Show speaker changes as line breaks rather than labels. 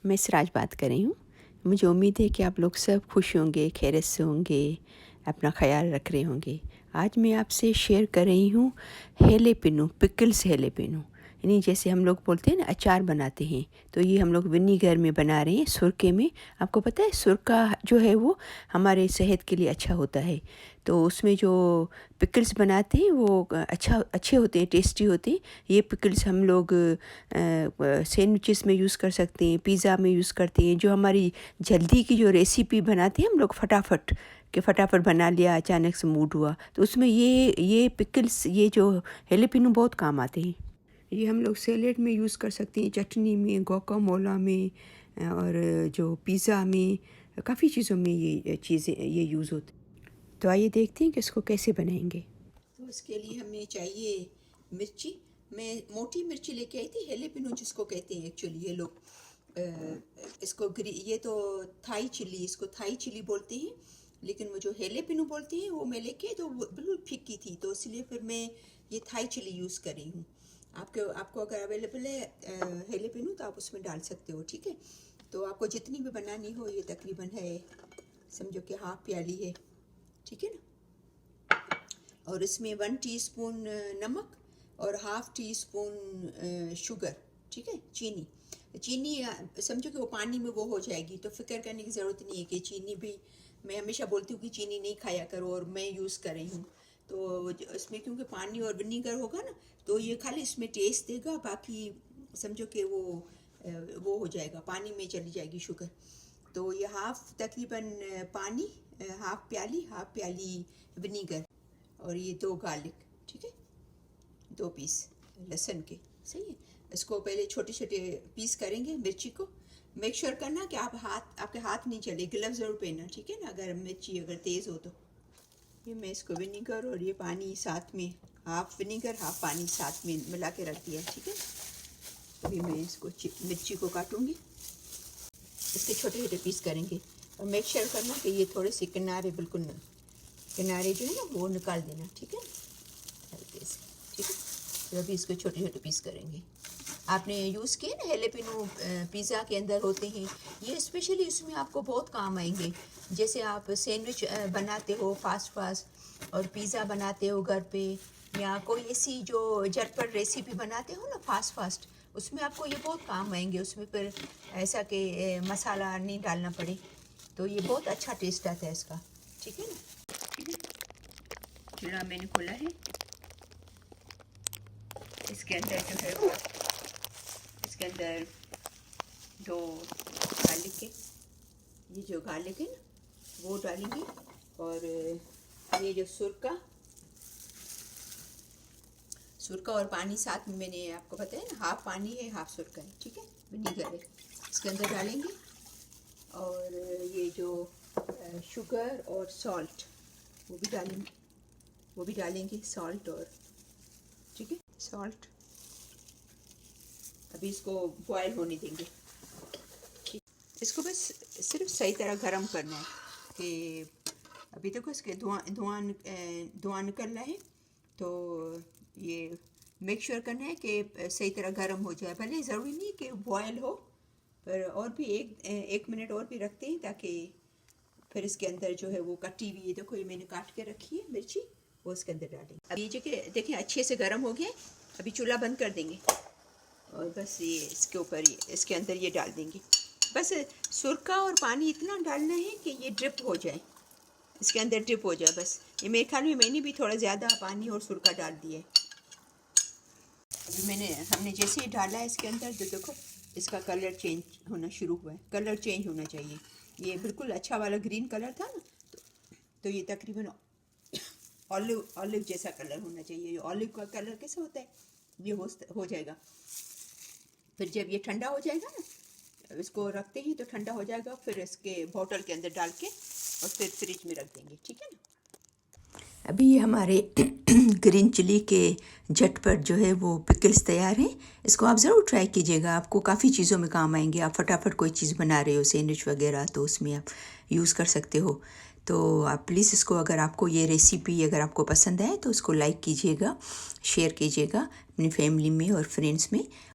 मैं सिराज बात कर रही हूँ। मुझे उम्मीद है कि आप लोग सब खुश होंगे, खैरियत से होंगे, अपना ख़्याल रख रहे होंगे। आज मैं आपसे शेयर कर रही हूँ हेलेपिनो, पिकल्स हेलेपिनो। यानी जैसे हम लोग बोलते हैं ना अचार बनाते हैं, तो ये हम लोग विनीगर में बना रहे हैं, सुरके में। आपको पता है सुरका जो है वो हमारे सेहत के लिए अच्छा होता है। तो उसमें जो पिकल्स बनाते हैं वो अच्छे होते हैं, टेस्टी होते हैं। ये पिकल्स हम लोग सैंडविचेस में यूज़ कर सकते हैं, पिज़्ज़ा में यूज़ करते हैं। जो हमारी जल्दी की जो रेसिपी बनाते हैं हम लोग फटाफट बना लिया, अचानक से मूड हुआ, तो उसमें ये पिकल्स, ये जो हेलेपिनो बहुत काम आते हैं। ये हम लोग सैलेड में यूज़ कर सकते हैं, चटनी में, गुआकामोला में, और जो पिज़्ज़ा में, काफ़ी चीज़ों में ये चीज़ें ये यूज़ होती हैं। तो आइए देखते हैं कि इसको कैसे बनाएंगे। तो इसके लिए हमें चाहिए मिर्ची। मैं मोटी मिर्ची लेके आई थी, हेलेपिनो जिसको कहते हैं एक्चुअली ये लोग। ये तो थाई चिली, इसको थाई चिली बोलते हैं, लेकिन वो जो हेलेपिनो बोलते हैं वो मैं लेके तो बिल्कुल फीकी थी, तो इसलिए फिर मैं ये थाई चिली यूज़ कर रही हूँ। आपको अगर अवेलेबल है हेलेपिनो तो आप उसमें डाल सकते हो, ठीक है। तो आपको जितनी भी बनानी हो, ये तकरीबन है, समझो कि हाफ प्याली है, ठीक है ना। और इसमें 1 टीस्पून नमक और हाफ टी स्पून शुगर, ठीक है, चीनी। समझो कि वो पानी में वो हो जाएगी, तो फिक्र करने की ज़रूरत नहीं है कि चीनी भी, मैं हमेशा बोलती हूँ कि चीनी नहीं खाया करो, और मैं यूज़ कर रही हूँ। तो इसमें क्योंकि पानी और विनीगर होगा ना, तो ये खाली इसमें टेस्ट देगा, बाकी समझो कि वो हो जाएगा, पानी में चली जाएगी शुगर। तो ये तकरीबन पानी, हाफ प्याली विनीगर, और ये 2 गार्लिक, ठीक है, 2 पीस लहसुन के, सही है। इसको पहले छोटे छोटे पीस करेंगे मिर्ची को। मेक श्योर करना कि आपके हाथ नहीं चले, ग्लव ज़रूर पहनना, ठीक है ना, अगर मिर्ची अगर तेज़ हो तो। ये मैं इसको विनीगर और ये पानी साथ में, हाफ विनीगर हाफ पानी साथ में मिला के रख दिया, ठीक है। अभी मैं इसको मिर्ची को काटूँगी, इसके छोटे छोटे पीस करेंगे। और मेक श्योर करना कि ये थोड़े से किनारे जो है ना वो निकाल देना, ठीक है, हल्के से, ठीक है। तो अभी इसको छोटे छोटे पीस करेंगे। आपने यूज़ किए ना हेलेपिनो, पिज़्ज़ा के अंदर होते हैं ये, स्पेशली इसमें आपको बहुत काम आएंगे। जैसे आप सैंडविच बनाते हो फास्ट, और पिज़्ज़ा बनाते हो घर पे, या कोई ऐसी जो झटपट रेसिपी बनाते हो ना फास्ट, उसमें आपको ये बहुत काम आएंगे। उसमें फिर ऐसा कि मसाला नहीं डालना पड़े, तो ये बहुत अच्छा टेस्ट आता है इसका, ठीक है ना। चूल्हा मैंने खोला है, इसके अंदर जो है वो, इसके अंदर 2 गार्लिक के, ये जो गार्लिक है ना वो डालेंगे, और ये जो सुरका और पानी साथ में, मैंने आपको बताया ना, हाफ पानी है हाफ सुरका है, ठीक है, विनीगर है, इसके अंदर डालेंगे। और ये जो शुगर और सॉल्ट वो भी डालेंगे सॉल्ट, और ठीक है, सॉल्ट। अभी इसको बॉयल होने देंगे, ठीक। इसको बस सिर्फ सही तरह गरम करना है कि अभी देखो इसके धुआं निकल रहा है, तो ये मेक श्योर करना है कि सही तरह गरम हो जाए। भले ज़रूरी नहीं कि बॉयल हो, पर और भी एक मिनट और भी रखते हैं, ताकि फिर इसके अंदर जो है वो कटी हुई, ये देखो ये मैंने काट के रखी है मिर्ची, वो इसके अंदर डालेंगे। अब ये जगह देखें अच्छे से गर्म हो गया, अभी चूल्हा बंद कर देंगे, और बस ये इसके ऊपर इसके अंदर ये डाल देंगे। बस सुरका और पानी इतना डालना है कि ये ड्रिप हो जाए, इसके अंदर ड्रिप हो जाए बस। ये मेरे ख्याल में मैंने भी थोड़ा ज़्यादा पानी और सुरका डाल दिया है। अभी हमने जैसे ही डाला है इसके अंदर, तो देखो इसका कलर चेंज होना शुरू हुआ है, कलर चेंज होना चाहिए। ये बिल्कुल अच्छा वाला ग्रीन कलर था ना, तो ये तकरीबन ऑलिव जैसा कलर होना चाहिए। ये ऑलिव का कलर कैसा होता है, ये हो जाएगा। फिर जब ये ठंडा हो जाएगा ना, इसको रखते ही तो ठंडा हो जाएगा, फिर इसके बोतल के अंदर डाल के और फिर फ्रिज में रख देंगे, ठीक है ना। अभी ये हमारे ग्रीन चिली के झटपट जो है वो पिकल्स तैयार हैं। इसको आप ज़रूर ट्राई कीजिएगा, आपको काफ़ी चीज़ों में काम आएंगे। आप फटाफट कोई चीज़ बना रहे हो, सैंडविच वगैरह, तो उसमें आप यूज़ कर सकते हो। तो आप प्लीज़ इसको, अगर आपको ये रेसिपी अगर आपको पसंद आए तो उसको लाइक कीजिएगा, शेयर कीजिएगा अपनी फैमिली में और फ्रेंड्स में।